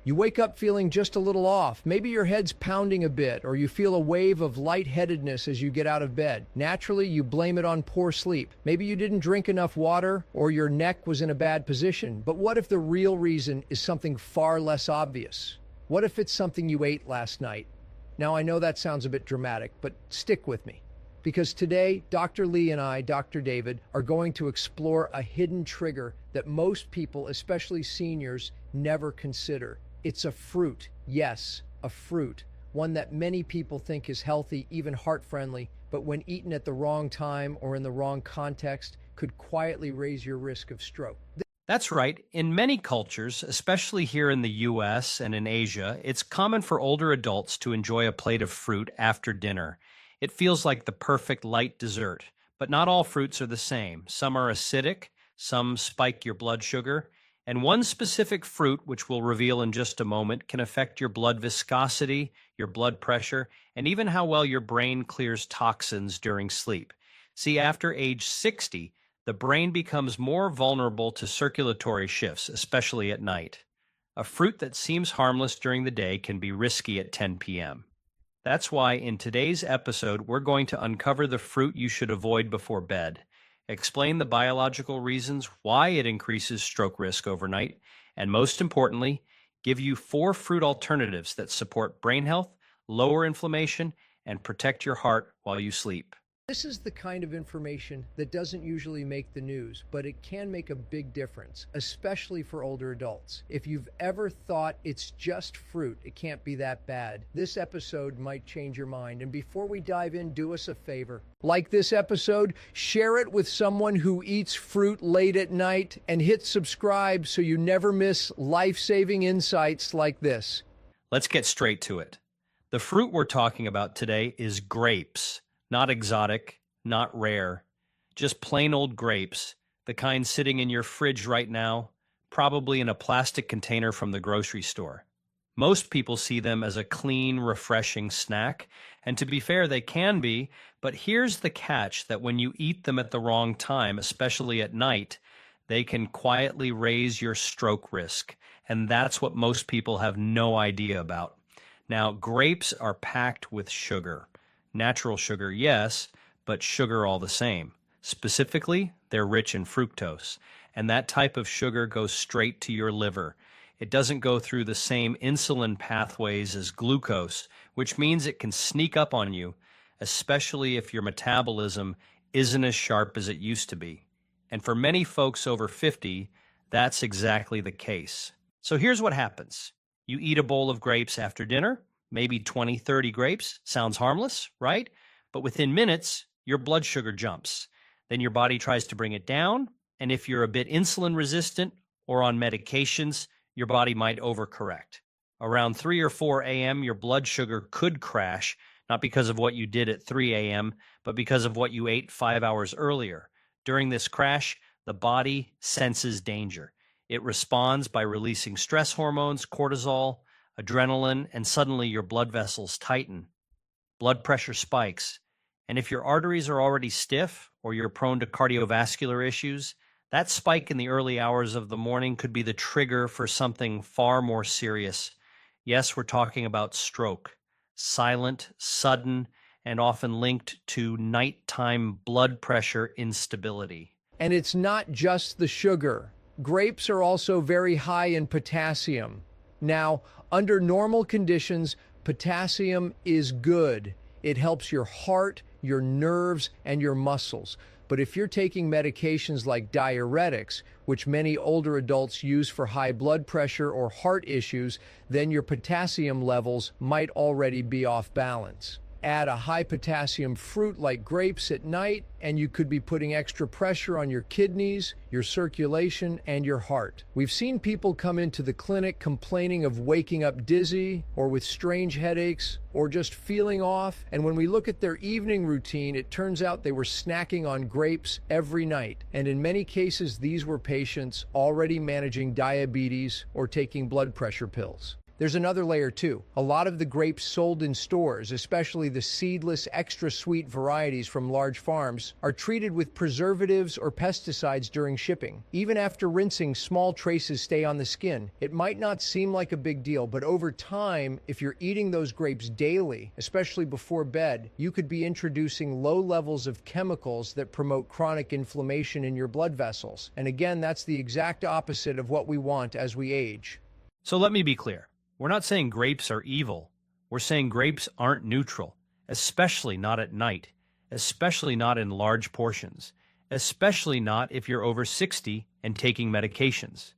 You wake up feeling just a little off. Maybe your head's pounding a bit, or you feel a wave of lightheadedness as you get out of bed. Naturally, you blame it on poor sleep. Maybe you didn't drink enough water, or your neck was in a bad position. But what if the real reason is something far less obvious? What if it's something you ate last night? Now, I know that sounds a bit dramatic, but stick with me. Because today, Dr. Lee and I, Dr. David, are going to explore a hidden trigger that most people, especially seniors, never consider. It's a fruit. Yes, a fruit. One that many people think is healthy, even heart-friendly, but when eaten at the wrong time or in the wrong context, could quietly raise your risk of stroke. That's right. In many cultures, especially here in the US and in Asia, it's common for older adults to enjoy a plate of fruit after dinner. It feels like the perfect light dessert, but not all fruits are the same. Some are acidic, some spike your blood sugar, and one specific fruit, which we'll reveal in just a moment, can affect your blood viscosity, your blood pressure, and even how well your brain clears toxins during sleep. See, after age 60, the brain becomes more vulnerable to circulatory shifts, especially at night. A fruit that seems harmless during the day can be risky at 10 p.m. That's why in today's episode, we're going to uncover the fruit you should avoid before bed, explain the biological reasons why it increases stroke risk overnight, and most importantly, give you 4 fruit alternatives that support brain health, lower inflammation, and protect your heart while you sleep. This is the kind of information that doesn't usually make the news, but it can make a big difference, especially for older adults. If you've ever thought it's just fruit, it can't be that bad, this episode might change your mind. And before we dive in, do us a favor. Like this episode, share it with someone who eats fruit late at night, and hit subscribe so you never miss life-saving insights like this. Let's get straight to it. The fruit we're talking about today is grapes. Not exotic, not rare, just plain old grapes, the kind sitting in your fridge right now, probably in a plastic container from the grocery store. Most people see them as a clean, refreshing snack, and to be fair, they can be, but here's the catch that when you eat them at the wrong time, especially at night, they can quietly raise your stroke risk, and that's what most people have no idea about. Now, grapes are packed with sugar. Natural sugar, yes, but sugar all the same. Specifically, they're rich in fructose, and that type of sugar goes straight to your liver. It doesn't go through the same insulin pathways as glucose, which means it can sneak up on you, especially if your metabolism isn't as sharp as it used to be. And for many folks over 50, that's exactly the case. So here's what happens. You eat a bowl of grapes after dinner, maybe 20, 30 grapes. Sounds harmless, right? But within minutes, your blood sugar jumps. Then your body tries to bring it down, and if you're a bit insulin resistant or on medications, your body might overcorrect. Around 3 or 4 a.m., your blood sugar could crash, not because of what you did at 3 a.m., but because of what you ate 5 hours earlier. During this crash, the body senses danger. It responds by releasing stress hormones, cortisol, adrenaline, and suddenly your blood vessels tighten. Blood pressure spikes. And if your arteries are already stiff or you're prone to cardiovascular issues, that spike in the early hours of the morning could be the trigger for something far more serious. Yes, we're talking about stroke. Silent, sudden, and often linked to nighttime blood pressure instability. And it's not just the sugar. Grapes are also very high in potassium. Now, under normal conditions, potassium is good. It helps your heart, your nerves, and your muscles. But if you're taking medications like diuretics, which many older adults use for high blood pressure or heart issues, then your potassium levels might already be off balance. Add a high potassium fruit like grapes at night, and you could be putting extra pressure on your kidneys, your circulation, and your heart. We've seen people come into the clinic complaining of waking up dizzy, or with strange headaches, or just feeling off, and when we look at their evening routine, it turns out they were snacking on grapes every night. And in many cases, these were patients already managing diabetes or taking blood pressure pills. There's another layer too. A lot of the grapes sold in stores, especially the seedless, extra sweet varieties from large farms, are treated with preservatives or pesticides during shipping. Even after rinsing, small traces stay on the skin. It might not seem like a big deal, but over time, if you're eating those grapes daily, especially before bed, you could be introducing low levels of chemicals that promote chronic inflammation in your blood vessels. And again, that's the exact opposite of what we want as we age. So let me be clear. We're not saying grapes are evil. We're saying grapes aren't neutral, especially not at night, especially not in large portions, especially not if you're over 60 and taking medications.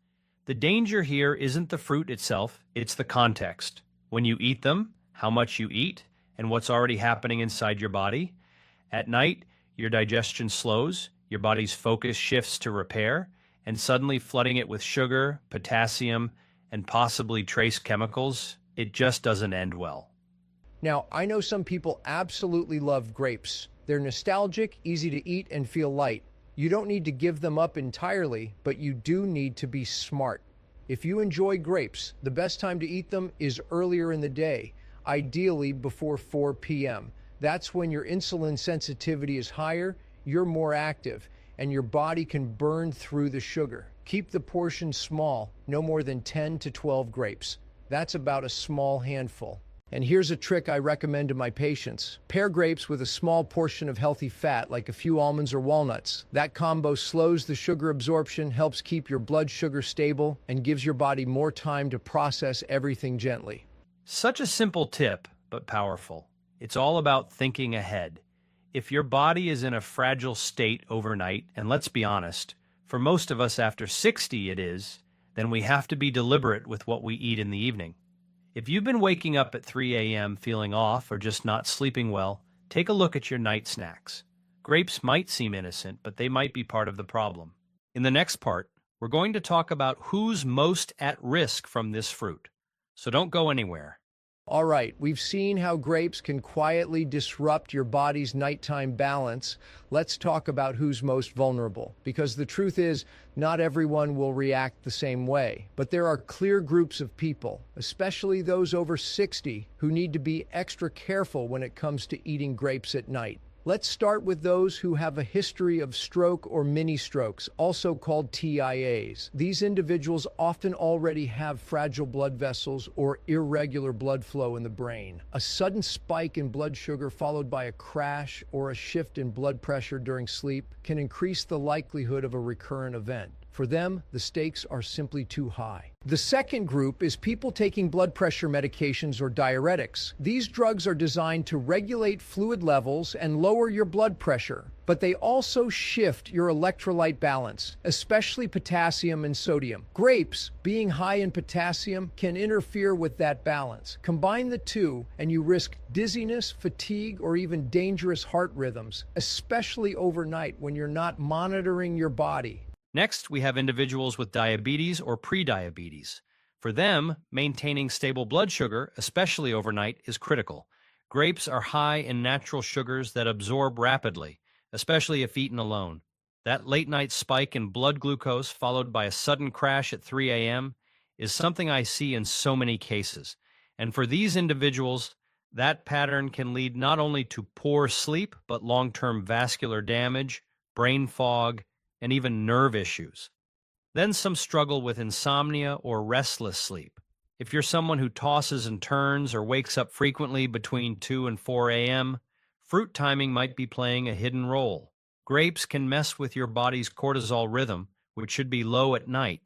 The danger here isn't the fruit itself, it's the context. When you eat them, how much you eat, and what's already happening inside your body. At night, your digestion slows, your body's focus shifts to repair, and suddenly flooding it with sugar, potassium, and possibly trace chemicals, it just doesn't end well. Now, I know some people absolutely love grapes. They're nostalgic, easy to eat, and feel light. You don't need to give them up entirely, but you do need to be smart. If you enjoy grapes, the best time to eat them is earlier in the day, ideally before 4 p.m. That's when your insulin sensitivity is higher, you're more active, and your body can burn through the sugar. Keep the portion small, no more than 10 to 12 grapes. That's about a small handful. And here's a trick I recommend to my patients. Pair grapes with a small portion of healthy fat, like a few almonds or walnuts. That combo slows the sugar absorption, helps keep your blood sugar stable, and gives your body more time to process everything gently. Such a simple tip, but powerful. It's all about thinking ahead. If your body is in a fragile state overnight, and let's be honest, for most of us after 60 it is, then we have to be deliberate with what we eat in the evening. If you've been waking up at 3 a.m. feeling off or just not sleeping well, take a look at your night snacks. Grapes might seem innocent, but they might be part of the problem. In the next part, we're going to talk about who's most at risk from this fruit. So don't go anywhere. All right, we've seen how grapes can quietly disrupt your body's nighttime balance. Let's talk about who's most vulnerable, because the truth is, not everyone will react the same way. But there are clear groups of people, especially those over 60, who need to be extra careful when it comes to eating grapes at night. Let's start with those who have a history of stroke or mini-strokes, also called TIAs. These individuals often already have fragile blood vessels or irregular blood flow in the brain. A sudden spike in blood sugar followed by a crash or a shift in blood pressure during sleep can increase the likelihood of a recurrent event. For them, the stakes are simply too high. The second group is people taking blood pressure medications or diuretics. These drugs are designed to regulate fluid levels and lower your blood pressure, but they also shift your electrolyte balance, especially potassium and sodium. Grapes, being high in potassium, can interfere with that balance. Combine the two, and you risk dizziness, fatigue, or even dangerous heart rhythms, especially overnight when you're not monitoring your body. Next, we have individuals with diabetes or prediabetes. For them, maintaining stable blood sugar, especially overnight, is critical. Grapes are high in natural sugars that absorb rapidly, especially if eaten alone. That late-night spike in blood glucose followed by a sudden crash at 3 a.m. is something I see in so many cases. And for these individuals, that pattern can lead not only to poor sleep, but long-term vascular damage, brain fog, and even nerve issues. Then some struggle with insomnia or restless sleep. If you're someone who tosses and turns or wakes up frequently between 2 and 4 a.m., fruit timing might be playing a hidden role. Grapes can mess with your body's cortisol rhythm, which should be low at night.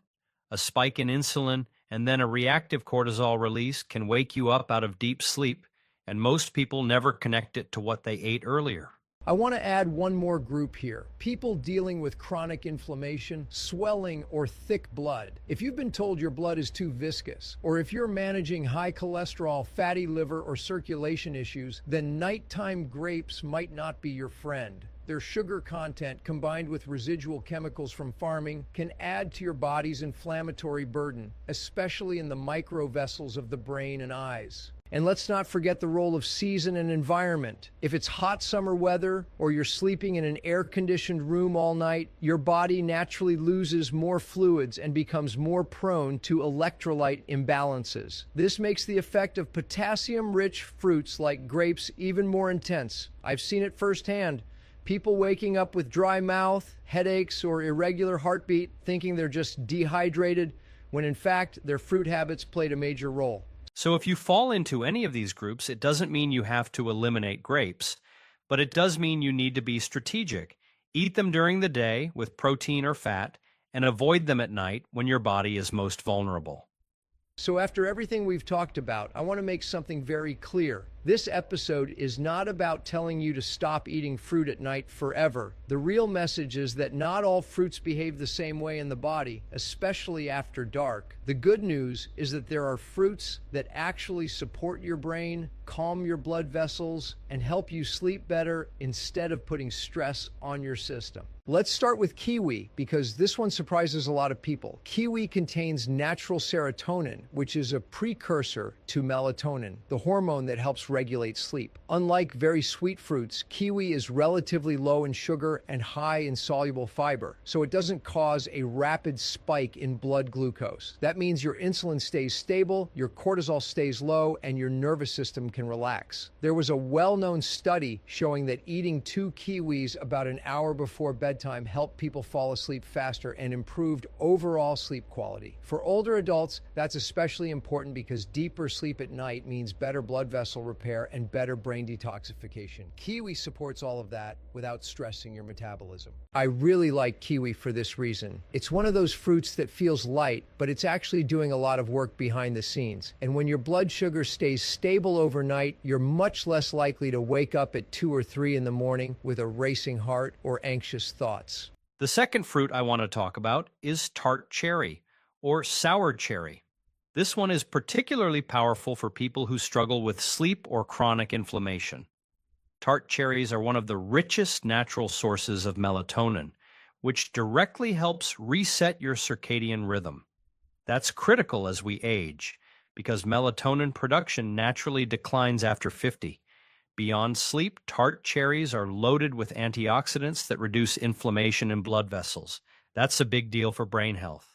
A spike in insulin and then a reactive cortisol release can wake you up out of deep sleep, and most people never connect it to what they ate earlier. I want to add one more group here. People dealing with chronic inflammation, swelling, or thick blood. If you've been told your blood is too viscous, or if you're managing high cholesterol, fatty liver, or circulation issues, then nighttime grapes might not be your friend. Their sugar content, combined with residual chemicals from farming, can add to your body's inflammatory burden, especially in the microvessels of the brain and eyes. And let's not forget the role of season and environment. If it's hot summer weather or you're sleeping in an air-conditioned room all night, your body naturally loses more fluids and becomes more prone to electrolyte imbalances. This makes the effect of potassium-rich fruits like grapes even more intense. I've seen it firsthand. People waking up with dry mouth, headaches, or irregular heartbeat, thinking they're just dehydrated, when in fact their fruit habits played a major role. So if you fall into any of these groups, it doesn't mean you have to eliminate grapes, but it does mean you need to be strategic. Eat them during the day with protein or fat, and avoid them at night when your body is most vulnerable. So after everything we've talked about, I want to make something very clear. This episode is not about telling you to stop eating fruit at night forever. The real message is that not all fruits behave the same way in the body, especially after dark. The good news is that there are fruits that actually support your brain, calm your blood vessels, and help you sleep better instead of putting stress on your system. Let's start with kiwi, because this one surprises a lot of people. Kiwi contains natural serotonin, which is a precursor to melatonin, the hormone that helps regulate sleep. Unlike very sweet fruits, kiwi is relatively low in sugar and high in soluble fiber, so it doesn't cause a rapid spike in blood glucose. That means your insulin stays stable, your cortisol stays low, and your nervous system can relax. There was a well-known study showing that eating 2 kiwis about an hour before bedtime helped people fall asleep faster and improved overall sleep quality. For older adults, that's especially important because deeper sleep at night means better blood vessel repair and better brain detoxification. Kiwi supports all of that without stressing your metabolism. I really like kiwi for this reason. It's one of those fruits that feels light, but it's actually doing a lot of work behind the scenes. And when your blood sugar stays stable overnight, you're much less likely to wake up at 2 or 3 in the morning with a racing heart or anxious thoughts. The second fruit I want to talk about is tart cherry, or sour cherry. This one is particularly powerful for people who struggle with sleep or chronic inflammation. Tart cherries are one of the richest natural sources of melatonin, which directly helps reset your circadian rhythm. That's critical as we age, because melatonin production naturally declines after 50. Beyond sleep, tart cherries are loaded with antioxidants that reduce inflammation in blood vessels. That's a big deal for brain health.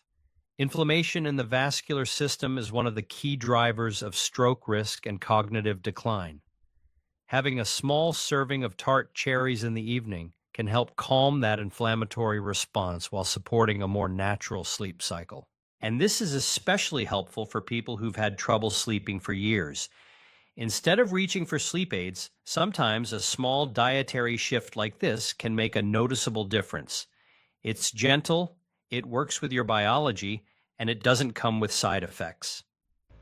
Inflammation in the vascular system is one of the key drivers of stroke risk and cognitive decline. Having a small serving of tart cherries in the evening can help calm that inflammatory response while supporting a more natural sleep cycle. And this is especially helpful for people who've had trouble sleeping for years. Instead of reaching for sleep aids, sometimes a small dietary shift like this can make a noticeable difference. It's gentle, it works with your biology, and it doesn't come with side effects.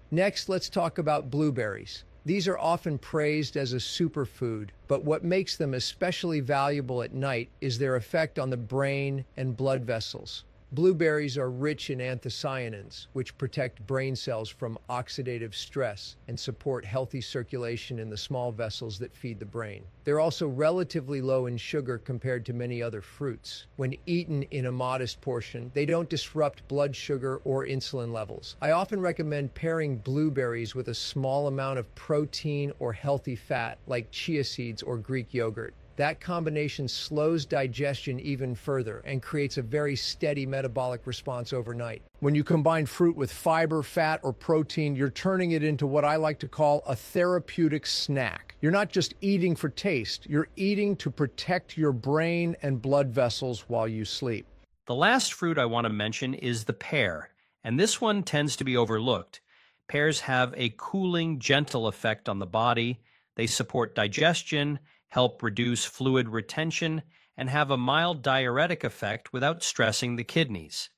Next, let's talk about blueberries. These are often praised as a superfood, but what makes them especially valuable at night is their effect on the brain and blood vessels. Blueberries are rich in anthocyanins, which protect brain cells from oxidative stress and support healthy circulation in the small vessels that feed the brain. They're also relatively low in sugar compared to many other fruits. When eaten in a modest portion, they don't disrupt blood sugar or insulin levels. I often recommend pairing blueberries with a small amount of protein or healthy fat, like chia seeds or Greek yogurt. That combination slows digestion even further and creates a very steady metabolic response overnight. When you combine fruit with fiber, fat, or protein, you're turning it into what I like to call a therapeutic snack. You're not just eating for taste, you're eating to protect your brain and blood vessels while you sleep. The last fruit I want to mention is the pear, and this one tends to be overlooked. Pears have a cooling, gentle effect on the body. They support digestion, help reduce fluid retention, and have a mild diuretic effect without stressing the kidneys.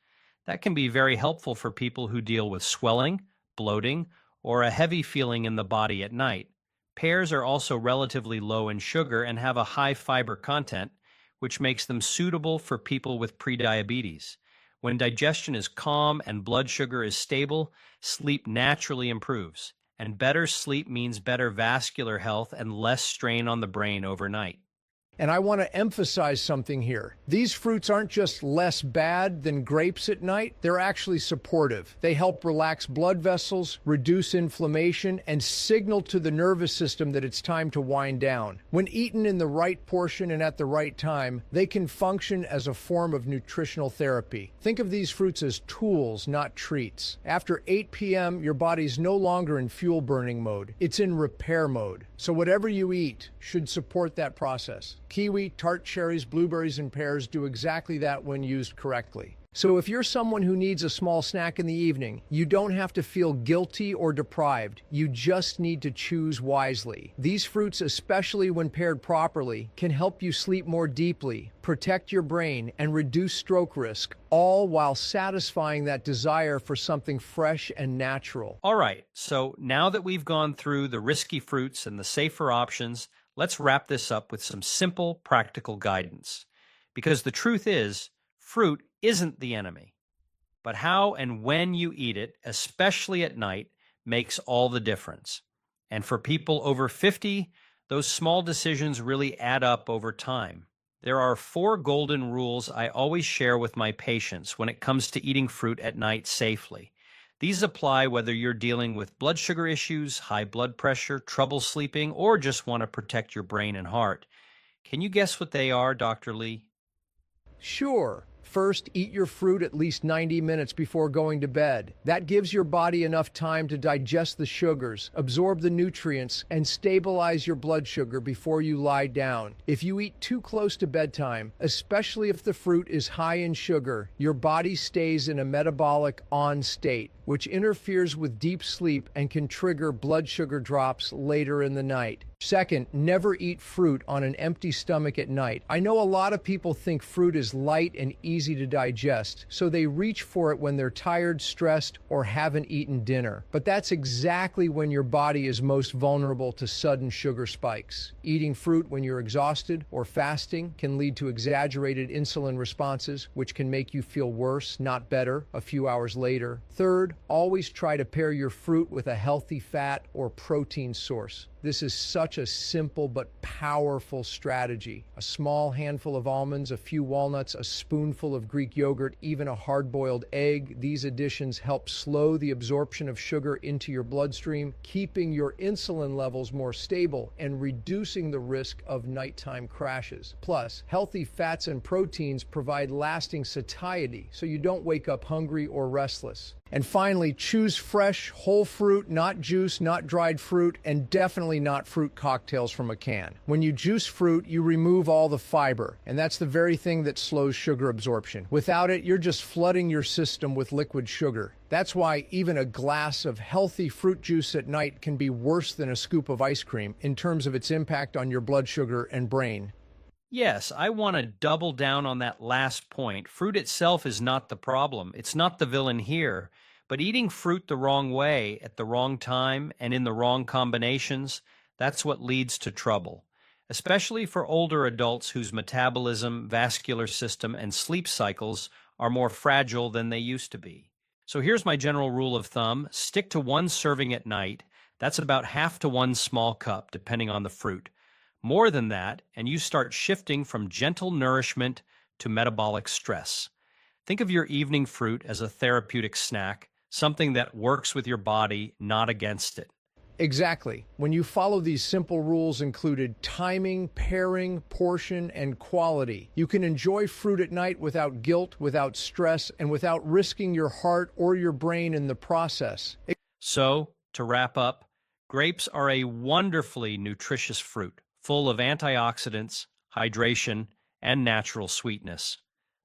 That can be very helpful for people who deal with swelling, bloating, or a heavy feeling in the body at night. Pears are also relatively low in sugar and have a high fiber content, which makes them suitable for people with prediabetes. When digestion is calm and blood sugar is stable, sleep naturally improves. And better sleep means better vascular health and less strain on the brain overnight. And I want to emphasize something here. These fruits aren't just less bad than grapes at night, they're actually supportive. They help relax blood vessels, reduce inflammation, and signal to the nervous system that it's time to wind down. When eaten in the right portion and at the right time, they can function as a form of nutritional therapy. Think of these fruits as tools, not treats. After 8 p.m., your body's no longer in fuel burning mode. It's in repair mode. So whatever you eat should support that process. Kiwi, tart cherries, blueberries, and pears do exactly that when used correctly. So if you're someone who needs a small snack in the evening, you don't have to feel guilty or deprived. You just need to choose wisely. These fruits, especially when paired properly, can help you sleep more deeply, protect your brain, and reduce stroke risk, all while satisfying that desire for something fresh and natural. All right, so now that we've gone through the risky fruits and the safer options, let's wrap this up with some simple, practical guidance. Because the truth is, fruit isn't the enemy, but how and when you eat it, especially at night, makes all the difference. And for people over 50, those small decisions really add up over time. There are 4 golden rules I always share with my patients when it comes to eating fruit at night safely. These apply whether you're dealing with blood sugar issues, high blood pressure, trouble sleeping, or just want to protect your brain and heart. Can you guess what they are, Dr. Lee? Sure. First, eat your fruit at least 90 minutes before going to bed. That gives your body enough time to digest the sugars, absorb the nutrients, and stabilize your blood sugar before you lie down. If you eat too close to bedtime, especially if the fruit is high in sugar, your body stays in a metabolic on state, which interferes with deep sleep and can trigger blood sugar drops later in the night. Second, never eat fruit on an empty stomach at night. I know a lot of people think fruit is light and easy to digest, so they reach for it when they're tired, stressed, or haven't eaten dinner. But that's exactly when your body is most vulnerable to sudden sugar spikes. Eating fruit when you're exhausted or fasting can lead to exaggerated insulin responses, which can make you feel worse, not better, a few hours later. Third, always try to pair your fruit with a healthy fat or protein source. This is such a simple but powerful strategy. A small handful of almonds, a few walnuts, a spoonful of Greek yogurt, even a hard-boiled egg. These additions help slow the absorption of sugar into your bloodstream, keeping your insulin levels more stable and reducing the risk of nighttime crashes. Plus, healthy fats and proteins provide lasting satiety, so you don't wake up hungry or restless. And finally, choose fresh, whole fruit, not juice, not dried fruit, and definitely not fruit cocktails from a can. When you juice fruit, you remove all the fiber, and that's the very thing that slows sugar absorption. Without it, you're just flooding your system with liquid sugar. That's why even a glass of healthy fruit juice at night can be worse than a scoop of ice cream in terms of its impact on your blood sugar and brain. Yes, I want to double down on that last point. Fruit itself is not the problem. It's not the villain here. But eating fruit the wrong way, at the wrong time, and in the wrong combinations, that's what leads to trouble, especially for older adults whose metabolism, vascular system, and sleep cycles are more fragile than they used to be. So here's my general rule of thumb. Stick to 1 serving at night. That's about half to 1 small cup, depending on the fruit. More than that, and you start shifting from gentle nourishment to metabolic stress. Think of your evening fruit as a therapeutic snack, something that works with your body, not against it. Exactly. When you follow these simple rules included timing, pairing, portion, and quality, you can enjoy fruit at night without guilt, without stress, and without risking your heart or your brain in the process. So, to wrap up, grapes are a wonderfully nutritious fruit, full of antioxidants, hydration, and natural sweetness.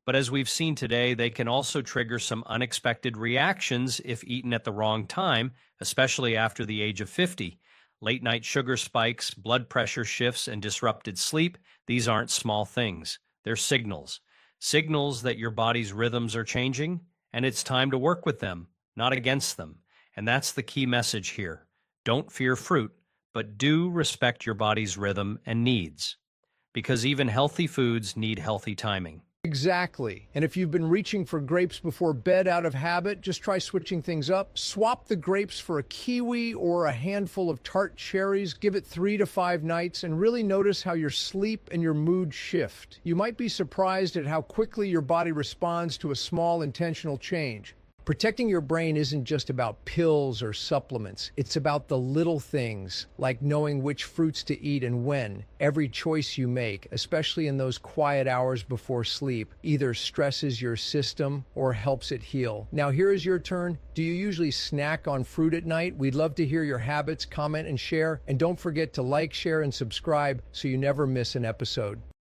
But as we've seen today, they can also trigger some unexpected reactions if eaten at the wrong time, especially after the age of 50. Late-night sugar spikes, blood pressure shifts, and disrupted sleep, these aren't small things. They're signals. Signals that your body's rhythms are changing, and it's time to work with them, not against them. And that's the key message here. Don't fear fruit, but do respect your body's rhythm and needs, because even healthy foods need healthy timing. Exactly. And if you've been reaching for grapes before bed out of habit, just try switching things up. Swap the grapes for a kiwi or a handful of tart cherries. Give it 3 to 5 nights and really notice how your sleep and your mood shift. You might be surprised at how quickly your body responds to a small intentional change. Protecting your brain isn't just about pills or supplements. It's about the little things, like knowing which fruits to eat and when. Every choice you make, especially in those quiet hours before sleep, either stresses your system or helps it heal. Now, here is your turn. Do you usually snack on fruit at night? We'd love to hear your habits, comment, and share. And don't forget to like, share, and subscribe so you never miss an episode.